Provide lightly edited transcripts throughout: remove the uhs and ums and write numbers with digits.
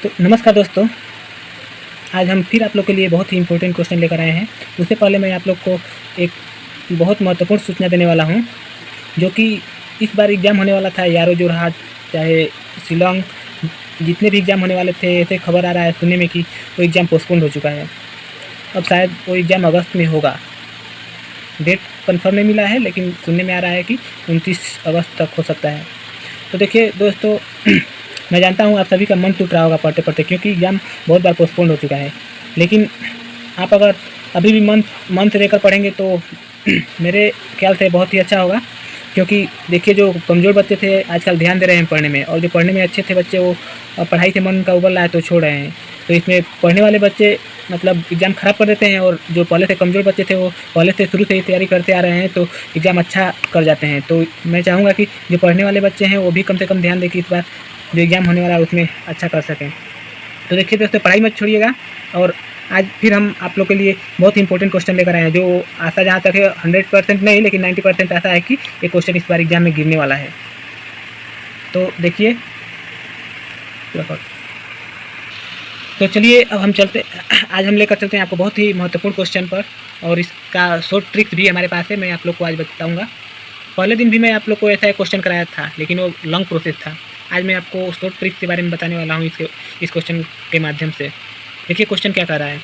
तो नमस्कार दोस्तों, आज हम फिर आप लोग के लिए बहुत ही इम्पोर्टेंट क्वेश्चन लेकर आए हैं। उससे पहले मैं आप लोग को एक बहुत महत्वपूर्ण सूचना देने वाला हूं, जो कि इस बार एग्ज़ाम होने वाला था यारो जोरहाट चाहे शिलोंग, जितने भी एग्ज़ाम होने वाले थे, ऐसे खबर आ रहा है सुनने में कि वो एग्ज़ाम पोस्टपोन हो चुका है। अब शायद वो एग्ज़ाम अगस्त में होगा। डेट कन्फर्म नहीं मिला है, लेकिन सुनने में आ रहा है कि 29 अगस्त तक हो सकता है। तो देखिए दोस्तों, मैं जानता हूँ आप सभी का मन टूट रहा होगा पढ़ते पढ़ते, क्योंकि एग्ज़ाम बहुत बार पोस्टपोन हो चुका है। लेकिन आप अगर अभी भी मन से लेकर पढ़ेंगे तो मेरे ख्याल से बहुत ही अच्छा होगा। क्योंकि देखिए, जो कमज़ोर बच्चे थे आजकल ध्यान दे रहे हैं पढ़ने में, और जो पढ़ने में अच्छे थे बच्चे वो पढ़ाई से मन का उबल रहा है तो छोड़ रहे हैं। तो इसमें पढ़ने वाले बच्चे मतलब एग्ज़ाम ख़राब कर देते हैं, और जो पहले से कमज़ोर बच्चे थे वो पहले से शुरू से ही तैयारी करते आ रहे हैं तो एग्ज़ाम अच्छा कर जाते हैं। तो मैं चाहूँगा कि जो पढ़ने वाले बच्चे हैं वो भी कम से कम ध्यान दें कि इस बार जो एग्ज़ाम होने वाला है उसमें अच्छा कर सकें। तो देखिए दोस्तों, पढ़ाई मत छोड़िएगा। और आज फिर हम आप लोग के लिए बहुत ही इंपॉर्टेंट क्वेश्चन लेकर आए हैं, जो आशा जहाँ तक है 100% नहीं, लेकिन 90% ऐसा है कि ये क्वेश्चन इस बार एग्ज़ाम में गिरने वाला है। तो देखिए, तो चलिए अब हम चलते, आज हम लेकर चलते हैं आपको बहुत ही महत्वपूर्ण क्वेश्चन पर, और इसका शॉर्ट ट्रिक्स भी हमारे पास है, मैं आप लोग को आज बताऊंगा। पहले दिन भी मैं आप लोग को ऐसा एक क्वेश्चन कराया था, लेकिन वो लॉन्ग प्रोसेस था। आज मैं आपको शॉर्ट ट्रिक्स के बारे में बताने वाला हूँ इस क्वेश्चन के माध्यम से। देखिए क्वेश्चन क्या कर रहा है।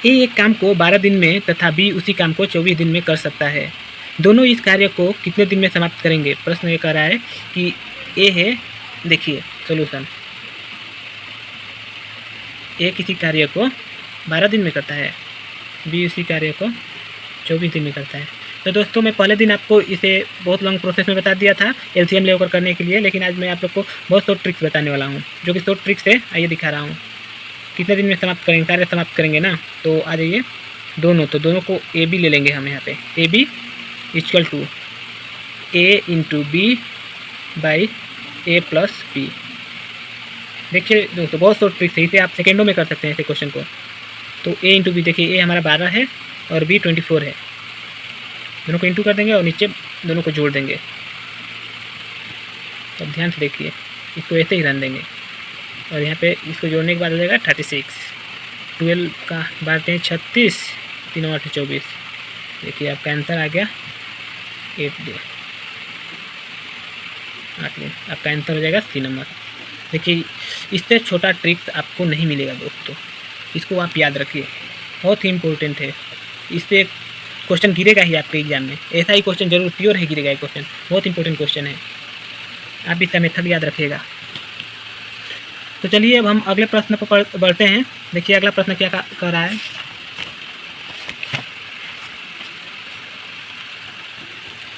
ए एक काम को 12 दिन में तथा बी उसी काम को 24 दिन में कर सकता है। दोनों इस कार्य को कितने दिन में समाप्त करेंगे? प्रश्न ये कर रहा है कि ए है, देखिए सोल्यूशन, ए किसी कार्य को 12 दिन में करता है, बी उसी कार्य को 24 दिन में करता है। तो दोस्तों, मैं पहले दिन आपको इसे बहुत लॉन्ग प्रोसेस में बता दिया था एलसीएम लेकर करने के लिए, लेकिन आज मैं आप लोग को बहुत शॉर्ट ट्रिक्स बताने वाला हूँ, जो कि शॉर्ट ट्रिक्स है। आइए दिखा रहा हूँ कितने दिन में समाप्त करेंगे, कार्य समाप्त करेंगे ना। तो आ जाइए, दोनों को ए बी ले लेंगे हम यहाँ पे। A B equal to A into B by A plus B. देखिए दोस्तों, बहुत शॉर्ट ट्रिक्स है, इसे आप सेकेंडों में कर सकते हैं ऐसे क्वेश्चन को। तो ए इंटू बी, देखिए ए हमारा 12 है और बी 24 है, दोनों को इंटू कर देंगे और नीचे दोनों को जोड़ देंगे। तो ध्यान से देखिए, इसको ऐसे ही रन देंगे, और यहाँ पे इसको जोड़ने के बाद हो जाएगा 36। 12 का बारते हैं 36, 3 और 8 24। देखिए आपका आंसर आ गया 8 दिन, 8 दिन। आपका आंसर हो जाएगा सी नंबर। देखिए, इससे छोटा ट्रिक्स आपको नहीं मिलेगा दोस्तों, इसको आप याद रखिए, बहुत ही इम्पोर्टेंट है। इससे क्वेश्चन गिरेगा ही आपके एग्जाम में, ऐसा ही क्वेश्चन जरूर प्योर है गिरेगा। ये क्वेश्चन बहुत इंपॉर्टेंट क्वेश्चन है, आप इसका मेथड याद रखिएगा। तो चलिए अब हम अगले प्रश्न पर बढ़ते हैं। देखिए अगला प्रश्न क्या कर रहा है।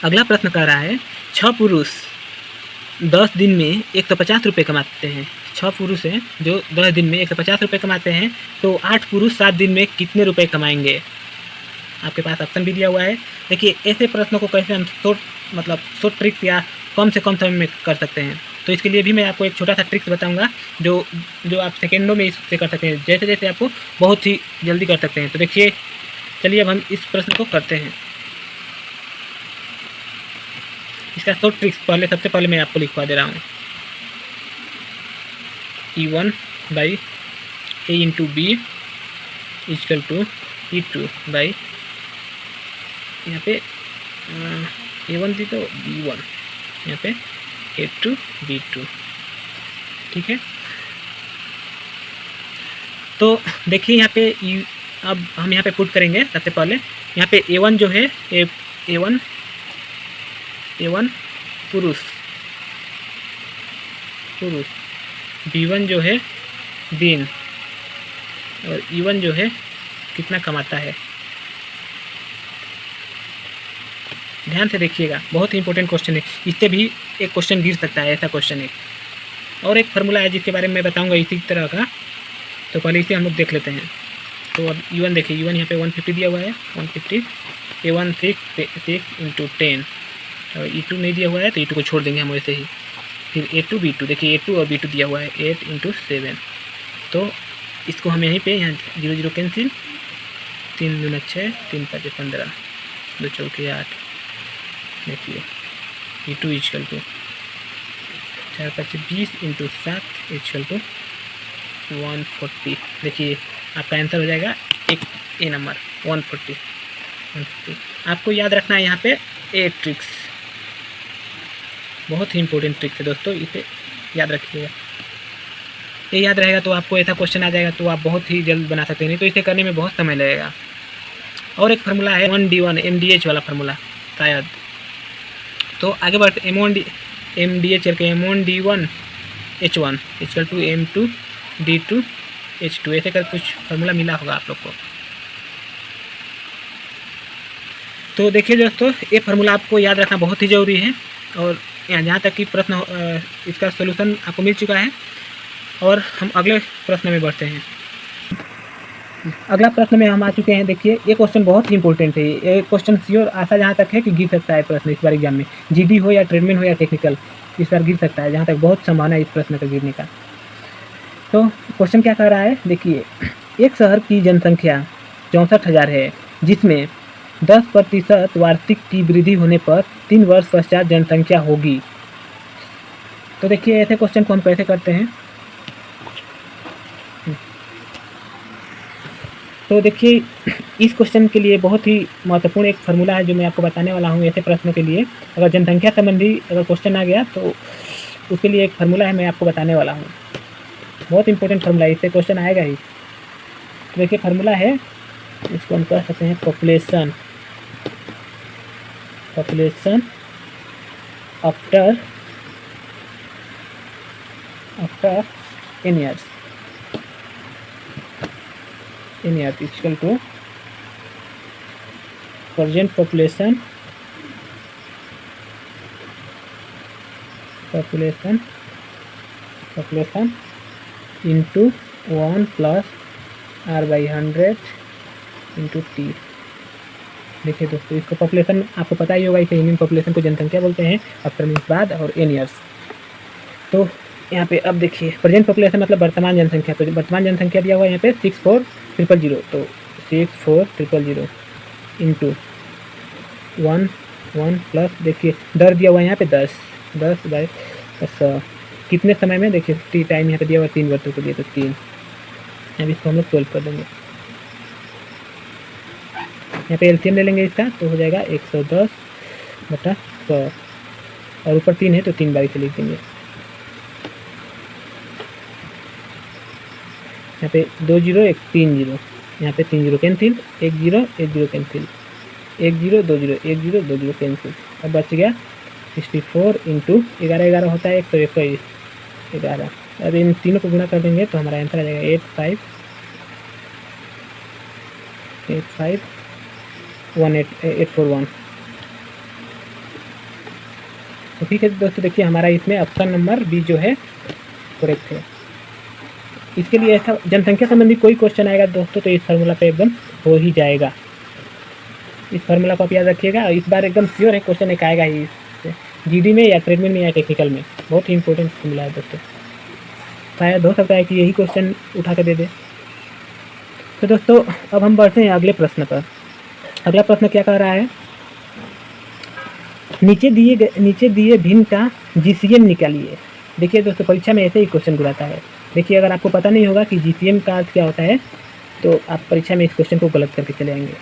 अगला प्रश्न कर रहा है, 6 पुरुष 10 दिन में 150 रुपये कमाते हैं। 6 पुरुष हैं जो 10 दिन में 150 रुपये कमाते हैं, तो 8 पुरुष 7 दिन में कितने रुपए कमाएंगे? आपके पास ऑप्शन भी दिया हुआ है। देखिए ऐसे प्रश्नों को कैसे हम शॉर्ट ट्रिक्स या कम से कम समय में कर सकते हैं। तो इसके लिए भी मैं आपको एक छोटा सा ट्रिक्स बताऊंगा, जो आप सेकेंडों में इससे कर सकते हैं, जैसे जैसे आपको बहुत ही जल्दी कर सकते हैं। तो देखिए, चलिए अब हम इस प्रश्न को करते हैं। इसका शॉर्ट ट्रिक्स सबसे पहले मैं आपको लिखवा दे रहा हूँ। E1 by A into B equal to E2 by, यहाँ पे A1 थी तो B1, यहाँ पे A2 B2, ठीक है। तो देखिए यहाँ पे अब हम यहाँ पे पुट करेंगे। सबसे पहले यहाँ पे A1 जो है A1 पुरुष, B1 जो है दिन, और E1 जो है कितना कमाता है। ध्यान से देखिएगा, बहुत ही इंपॉर्टेंट क्वेश्चन है, इससे भी एक क्वेश्चन गिर सकता है, ऐसा क्वेश्चन है। और एक फार्मूला है जिसके बारे में मैं बताऊंगा इसी तरह का, तो पहले इसे हम लोग देख लेते हैं। तो अब E1 देखिए, E1 यहाँ पे 150 दिया हुआ है, 150 A1 6 इंटू 10, और E2 नहीं दिया हुआ है तो E2 को छोड़ देंगे हम वैसे ही। फिर A2 B2, देखिए A2 और B2 दिया हुआ है 8 इंटू 7, तो इसको हम यहीं पे यहाँ 0 0 कैंसिल, 3 दूना 6, 3 5 15, 2 चौके 8। देखिए E2 equal to 4 5 20 into 7 equal to 140। देखिए आपका आंसर हो जाएगा एक ए नंबर 140। आपको याद रखना है यहाँ पे ए ट्रिक्स, बहुत ही इंपॉर्टेंट ट्रिक्स है दोस्तों, इसे याद रखिएगा। ये याद रहेगा तो आपको ऐसा क्वेश्चन आ जाएगा तो आप बहुत ही जल्द बना सकते हैं, नहीं तो इसे करने में बहुत समय लगेगा। और एक फार्मूला है 1D1 MDH वाला फार्मूला शायद, तो आगे बढ़ते MDH करके M1D1 H1 = M2D2 H2, ऐसे कर कुछ फार्मूला मिला होगा आप लोग को। तो देखिए दोस्तों, ये फार्मूला आपको याद रखना बहुत ही ज़रूरी है। और यहाँ तक कि प्रश्न इसका सलूशन आपको मिल चुका है, और हम अगले प्रश्न में बढ़ते हैं। अगला प्रश्न में हम आ चुके हैं। देखिए ये क्वेश्चन बहुत ही इंपॉर्टेंट है। ये क्वेश्चन श्योर आशा जहाँ तक है कि गिर सकता है प्रश्न इस बार एग्जाम में, जीडी हो या ट्रेडमेन हो या टेक्निकल, इस बार गिर सकता है, जहाँ तक बहुत संभावना है इस प्रश्न का गिरने का। तो क्वेश्चन क्या कह रहा है, देखिए एक शहर की जनसंख्या 64,000 है, जिसमें 10% वार्षिक की वृद्धि होने पर 3 वर्ष पश्चात जनसंख्या होगी। तो देखिए ऐसे क्वेश्चन को हम कैसे करते हैं। तो देखिए इस क्वेश्चन के लिए बहुत ही महत्वपूर्ण एक फार्मूला है जो मैं आपको बताने वाला हूँ। ऐसे प्रश्नों के लिए अगर जनसंख्या संबंधी अगर क्वेश्चन आ गया तो उसके लिए एक फार्मूला है, मैं आपको बताने वाला हूँ। बहुत इंपॉर्टेंट फार्मूला है, इससे क्वेश्चन आएगा ही। तो देखिए फार्मूला है, इसको हम कह सकते हैं population after n years equal to present population into 1 plus r/100 into t। देखिए दोस्तों, इसको पॉपुलेशन आपको पता ही होगा, इसे ह्यूमन पॉपुलेशन को जनसंख्या बोलते हैं, आफ्टर मीन्स बाद और n years। तो यहाँ पे अब देखिए प्रेजेंट पॉपुलेशन मतलब वर्तमान जनसंख्या, तो वर्तमान जनसंख्या दिया हुआ है यहाँ पे 64,000, तो 64,000 इंटू 1 प्लस देखिए दर दिया हुआ है यहाँ पे 10/10 कितने समय में, देखिए टी टाइम यहाँ पे दिया हुआ है 3 वर्षों के लिए, तो 3, अब इसको हम लोग 12 कर देंगे। यहाँ पे एलसीएम ले लेंगे इसका, तो हो जाएगा 110/100, और ऊपर 3 है तो 3 बार इसे लिख देंगे। यहाँ पे 2 0 1 3 0, यहाँ पे 3 0 कैंसिल, 1 0 1 0 कैंसिल, 1 0 2 0 1 0 2 0 कैंसिल। अब बच गया 64 इंटू 11 होता है 121 11। अब इन तीनों को गुणा कर देंगे तो हमारा आंसर आ जाएगा 841 तो ठीक है दोस्तों, देखिए हमारा इसमें ऑप्शन नंबर बी जो है करेक्ट है। इसके लिए ऐसा जनसंख्या संबंधी कोई क्वेश्चन आएगा दोस्तों तो इस फार्मूला पे एकदम हो ही जाएगा। इस फार्मूला को आप याद रखिएगा, इस बार एकदम श्योर है क्वेश्चन एक आएगा ही, जीडी में या ट्रेडमेन में या टेक्निकल में। बहुत ही इंपॉर्टेंट फार्मूला है दोस्तों, शायद हो सकता है कि यही क्वेश्चन उठा कर दे दे। तो दोस्तों अब हम बढ़ते हैं अगले प्रश्न पर। अगला प्रश्न क्या कह रहा है, नीचे दिए भिन्न का जीसीएम निकालिए। देखिए दोस्तों परीक्षा में ऐसे ही क्वेश्चन बुलाता है। देखिए अगर आपको पता नहीं होगा कि जीसीएम का अर्थ क्या होता है तो आप परीक्षा में इस क्वेश्चन को गलत करके चले आएंगे।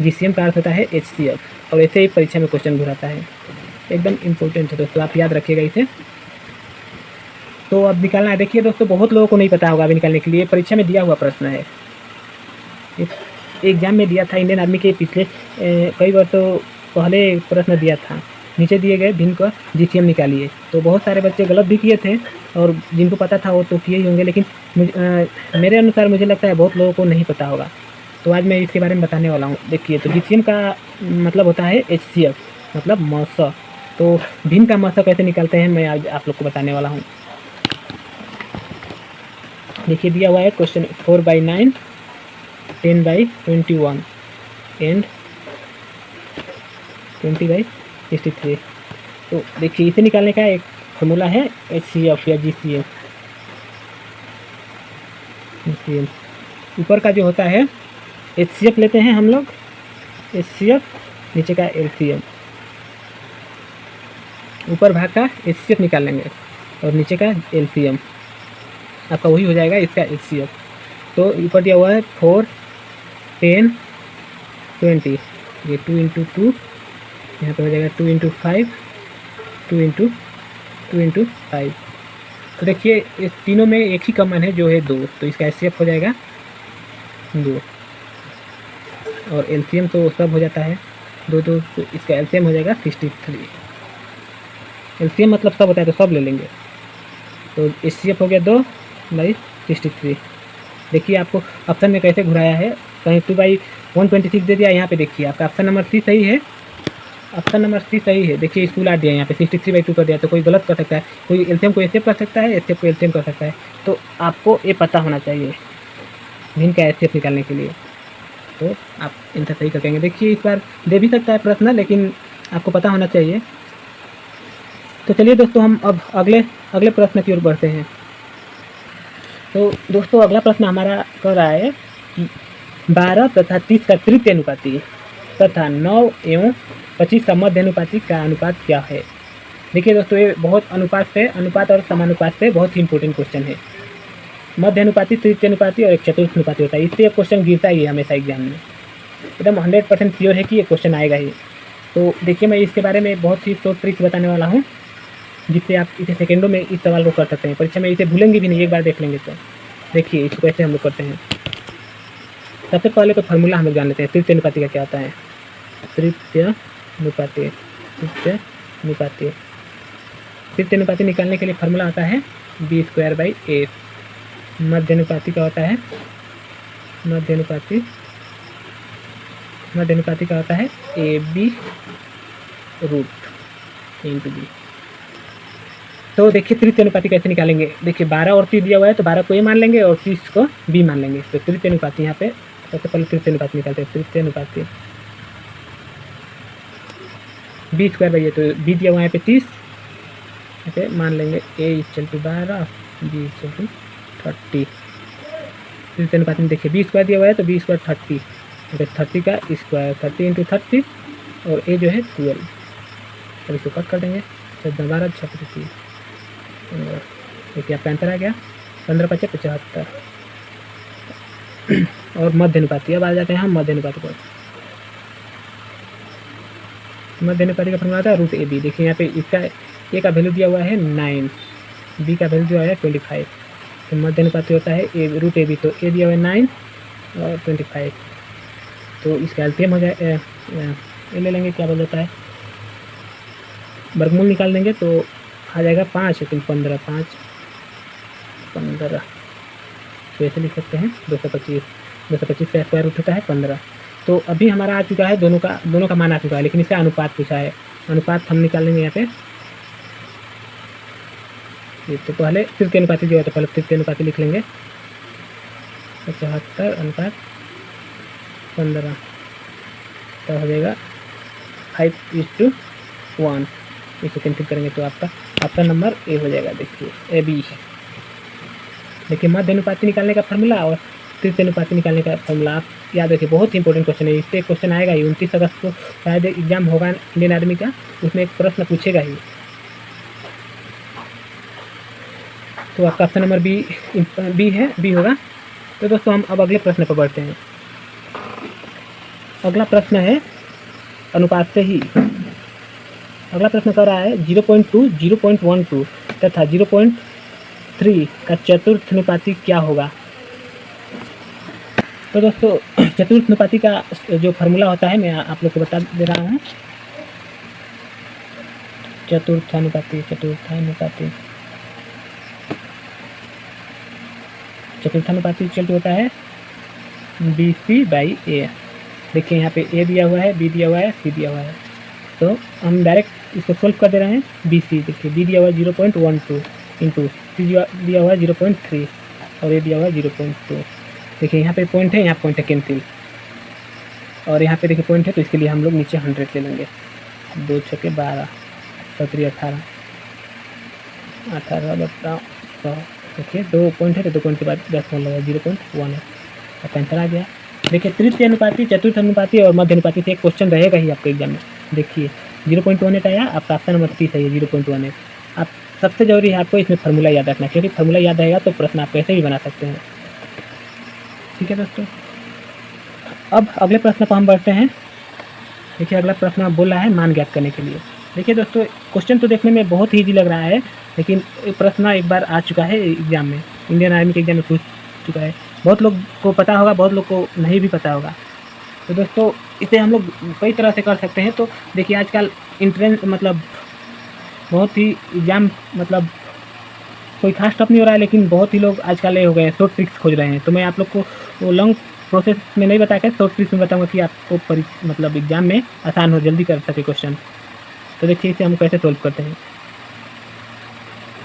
जीसीएम का अर्थ होता है एचसीएफ, और ऐसे ही परीक्षा में क्वेश्चन घुराता है, एकदम इम्पोर्टेंट है दोस्तों, आप याद रखिएगा इसे। तो अब निकालना है। देखिए दोस्तों बहुत लोगों को नहीं पता होगा अभी निकालने के लिए, परीक्षा में दिया हुआ प्रश्न है, एग्जाम में दिया था इंडियन आर्मी के पिछले कई बार तो पहले प्रश्न दिया था। नीचे दिए गए भिन्न का जीसीएम निकालिए। तो बहुत सारे बच्चे गलत भी किए थे और जिनको पता था वो तो किए ही होंगे, लेकिन मेरे अनुसार मुझे लगता है बहुत लोगों को नहीं पता होगा। तो आज मैं इसके बारे में बताने वाला हूँ। देखिए तो जीसीएम का मतलब होता है एचसीएफ मतलब मस। तो भिन्न का मस कैसे निकालते हैं मैं आज आप लोग को बताने वाला हूँ। देखिए दिया हुआ है क्वेश्चन 4/9 10/21 एंड 20/63। तो देखिए इसे निकालने का एक फॉर्मूला है एचसीएफ या जीसीएम। ऊपर का जो होता है एचसीएफ लेते हैं हम लोग, एचसीएफ, नीचे का एलसीएम। ऊपर भाग का एचसीएफ निकाल लेंगे और नीचे का एलसीएम। आपका वही हो जाएगा इसका HCF। तो ऊपर दिया हुआ है 4, 10, 20, ये 2 × 2, यहाँ पे हो जाएगा 2 × 5, 2 × 5। तो देखिए इस तीनों में एक ही कॉमन है जो है 2, तो इसका HCF हो जाएगा 2। और LCM तो सब हो जाता है 2 2, तो इसका LCM हो जाएगा 63। LCM मतलब सब होता है तो सब ले लेंगे। तो HCF हो गया 2/63। देखिए आपको ऑप्शन में कैसे घुराया है, कहीं 2/126 दे दिया। यहाँ पे देखिए आपका ऑप्शन नंबर C सही है, ऑप्शन नंबर C सही है। देखिए स्कूल आ दिया, यहाँ पे 63/2 कर दिया। तो कोई गलत कर सकता है, कोई LCM को HCF कर सकता है, HCF को LCM कर सकता है। तो आपको ये पता होना चाहिए भिन्न का HCF निकालने के लिए, तो आप इनका सही करेंगे। देखिए इस बार दे भी सकता है प्रश्न, लेकिन आपको पता होना चाहिए। तो चलिए दोस्तों हम अब अगले प्रश्न की ओर बढ़ते हैं। तो दोस्तों अगला प्रश्न हमारा कर रहा है कि 12 तथा 30 का तृतीय अनुपाती तथा 9 एवं 25 का मध्य अनुपाती का अनुपात क्या है। देखिए दोस्तों ये बहुत अनुपात और समानुपात से बहुत ही इंपॉर्टेंट क्वेश्चन है। मध्य अनुपाती, तृतीय अनुपाती और एक चतुर्थ अनुपाती होता है। इससे ये क्वेश्चन गिरता ही है हमेशा एग्जाम में, एकदम 100% श्योर है कि ये क्वेश्चन आएगा ही। तो देखिए मैं इसके बारे में बहुत ही शॉर्ट ट्रिक्स बताने वाला हूँ, जिससे आप इसे सेकेंडों में इस सवाल को कर सकते हैं। परीक्षा में इसे भूलेंगे भी नहीं, एक बार देख लेंगे तो। देखिए इसको कैसे हम लोग करते हैं। सबसे पहले तो फार्मूला हम लोग जान लेते हैं तृतीय अनुपाती का क्या होता है। तृतीय अनुपाती निकालने के लिए फार्मूला आता है B²/A। मध्य अनुपाती का होता है मध्य अनुपाती का होता है AB √, × B। तो देखिए तृतीय अनुपाती कैसे निकालेंगे। देखिए 12 और 30 दिया हुआ है, तो 12 को A मान लेंगे और 30 को B मान लेंगे। तो तृतीय अनुपाती यहाँ पे सबसे पहले तृतीय अनुपाती निकालते हैं। तृतीय अनुपाती B²/A, तो B दिया हुआ है यहाँ पे 30, यहाँ पे मान लेंगे A = 12, B = 30। तृतीय अनुपाती में देखिए B² दिया हुआ है, तो B² 30, 30 का स्क्वायर 30 × 30 और A जो है 12। अब इसको कट कर देंगे, 12 × 36। देखिए आपका आंसर आ गया 15×5 = 75। और मध्य अनुपाती, अब आ जाते हैं हम मध्य अनुपाती पर। मध्य अनुपाती का फॉर्मूला आता है √AB। देखिए यहाँ पे इसका A का वैल्यू दिया हुआ है 9, B का वैल्यू दिया हुआ है 25। तो मध्य अनुपाती होता है √AB, तो A दिया हुआ है 9 और 25। तो इसका LCM हो जाए, ये ले लेंगे, क्या बोल जाता है, वर्गमूल निकाल देंगे तो आ जाएगा 5 × 15, 5 15। तो ऐसे लिख सकते हैं 225 का स्क्वायर रूट होता है 15। तो अभी हमारा आ चुका है, दोनों का मान आ चुका है, लेकिन इसका अनुपात पूछा है। अनुपात हम निकाल लेंगे यहाँ पे। तो पहले तृतीय अनुपाती जो है, तो पहले तृतीय अनुपाती लिख लेंगे 75/15, तो हो जाएगा 5:1। इसको कैंसिल करेंगे तो आपका ऑप्शन नंबर A हो जाएगा। देखिए AB। देखिए मध्य अनुपाती निकालने का फार्मूला और तृतीय अनुपाती निकालने का फार्मूला आप याद रखिए, बहुत ही इंपॉर्टेंट क्वेश्चन है। इससे क्वेश्चन आएगा ही। 29 अगस्त को शायद एग्जाम होगा इंडियन आर्मी का, उसमें एक प्रश्न पूछेगा ही। तो आपका ऑप्शन नंबर B होगा। तो दोस्तों हम अब अगले प्रश्न पर बढ़ते हैं। अगला प्रश्न है अनुपात से ही। अगला प्रश्न कर रहा है 0.2, 0.12 तथा 0.3 का चतुर्थ अनुपाती क्या होगा। तो दोस्तों चतुर्थ अनुपाती का जो फार्मूला होता है मैं आप लोग को बता दे रहा हूँ। चतुर्थ अनुपाती इक्वल टू होता है BC/A। देखिए यहाँ पे A दिया हुआ है, B दिया हुआ है, C दिया हुआ है। तो हम डायरेक्ट इसको सोल्व कर दे रहे हैं। BC देखिए B दिया हुआ है 0.12 इंटू C दिया हुआ है 0.3 और A दिया हुआ है 0.2। देखिए यहाँ पे पॉइंट है, यहाँ पॉइंट है कैंसिल, और यहाँ पे देखिए पॉइंट है, तो इसके लिए हम लोग नीचे 100 ले लेंगे। 2 × 6 = 12, 17 18 बताओ 100। देखिए 2 पॉइंट है, तो 2 पॉइंट के बाद 10 होने लगा 0.1 है। अब आंसर आ गया। देखिए तृतीय अनुपाती, चतुर्थ अनुपाती और मध्य अनुपाती से एक क्वेश्चन रहेगा ही आपके एग्जाम में। देखिए 0.18 आया, आपका ऑप्शन नंबर 30 है, 0.18। आप सबसे ज़रूरी है आपको इसमें फार्मूला याद रखना, क्योंकि फार्मूला याद रहेगा तो प्रश्न आप कैसे भी बना सकते हैं। ठीक है दोस्तों, अब अगले प्रश्न पर हम बढ़ते हैं। देखिए अगला प्रश्न बोल रहा है मान ज्ञात करने के लिए। देखिए दोस्तों, क्वेश्चन तो देखने में बहुत ही ईजी लग रहा है, लेकिन प्रश्न एक बार आ चुका है एग्जाम में, इंडियन आर्मी के एग्जाम में पूछ चुका है। बहुत लोग को पता होगा, बहुत लोग को नहीं भी पता होगा। तो दोस्तों इसे हम लोग कई तरह से कर सकते हैं। तो देखिए आजकल इंट्रेंस मतलब बहुत ही एग्जाम मतलब कोई खास टफ नहीं हो रहा है, लेकिन बहुत ही लोग आजकल ये हो गए शॉर्ट ट्रिक्स खोज रहे हैं। तो मैं आप लोग को वो लॉन्ग प्रोसेस में नहीं बता के शॉर्ट ट्रिक्स में बताऊंगा कि आपको मतलब एग्जाम में आसान हो, जल्दी कर सके क्वेश्चन। तो देखिए इसे हम कैसे सोल्व करते हैं।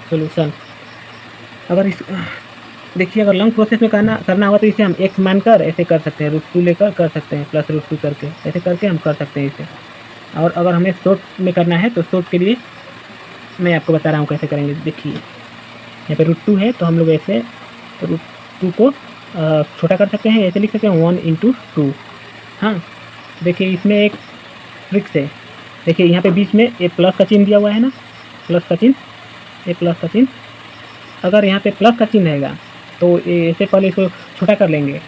सोल्यूशन अगर इस देखिए अगर लॉन्ग प्रोसेस में करना होगा तो इसे हम x मानकर ऐसे कर सकते हैं, √2 लेकर कर सकते हैं, प्लस √2 करके ऐसे करके हम कर सकते हैं इसे। और अगर हमें शॉर्ट में करना है तो शॉर्ट के लिए मैं आपको बता रहा हूँ कैसे करेंगे। देखिए यहाँ पे √2 है तो हम लोग ऐसे √2 को छोटा कर सकते हैं, ऐसे लिख सकते हैं 1 × 2। हाँ देखिए इसमें एक ट्रिक्स है। देखिए यहाँ पे बीच में ये प्लस का चिन्ह दिया हुआ है ना, प्लस का चिन्ह, ये प्लस का चिन्ह। अगर यहाँ पे प्लस का चिन्ह रहेगा तो ये ऐसे पहले इसको छोटा कर लेंगे,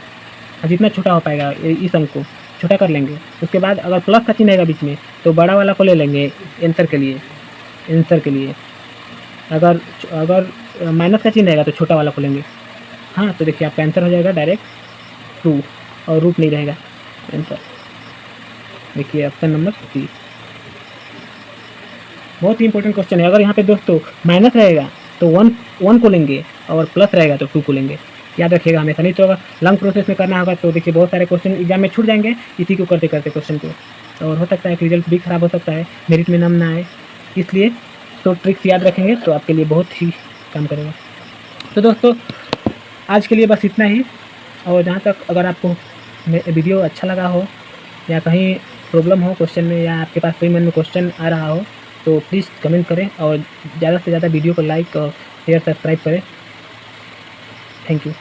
जितना छोटा हो पाएगा इस अंक को छोटा कर लेंगे। उसके बाद अगर प्लस का चिन्ह रहेगा बीच में तो बड़ा वाला को ले लेंगे आंसर के लिए। अगर माइनस का चिन्ह रहेगा तो छोटा वाला को लेंगे। हाँ तो देखिए आपका आंसर हो जाएगा डायरेक्ट 2 और रूट नहीं रहेगा आंसर। देखिए ऑप्शन नंबर C। बहुत ही इंपॉर्टेंट क्वेश्चन है। अगर यहाँ पे दोस्तों माइनस रहेगा तो 1 को लेंगे और प्लस रहेगा तो 2 को लेंगे, याद रखिएगा हमेशा। नहीं तो अगर लॉन्ग प्रोसेस में करना होगा तो देखिए बहुत सारे क्वेश्चन एग्जाम में छूट जाएंगे इसी को करते करते क्वेश्चन को, और हो सकता है कि रिजल्ट भी खराब हो सकता है, मेरिट में नाम ना आए। इसलिए तो ट्रिक्स याद रखेंगे तो आपके लिए बहुत ही काम करेगा। तो दोस्तों आज के लिए बस इतना ही। और जहाँ तक अगर आपको वीडियो अच्छा लगा हो या कहीं प्रॉब्लम हो क्वेश्चन में, या आपके पास कोई मन में क्वेश्चन आ रहा हो तो प्लीज़ कमेंट करें और ज़्यादा से ज़्यादा वीडियो को लाइक और शेयर सब्सक्राइब करें। Thank you.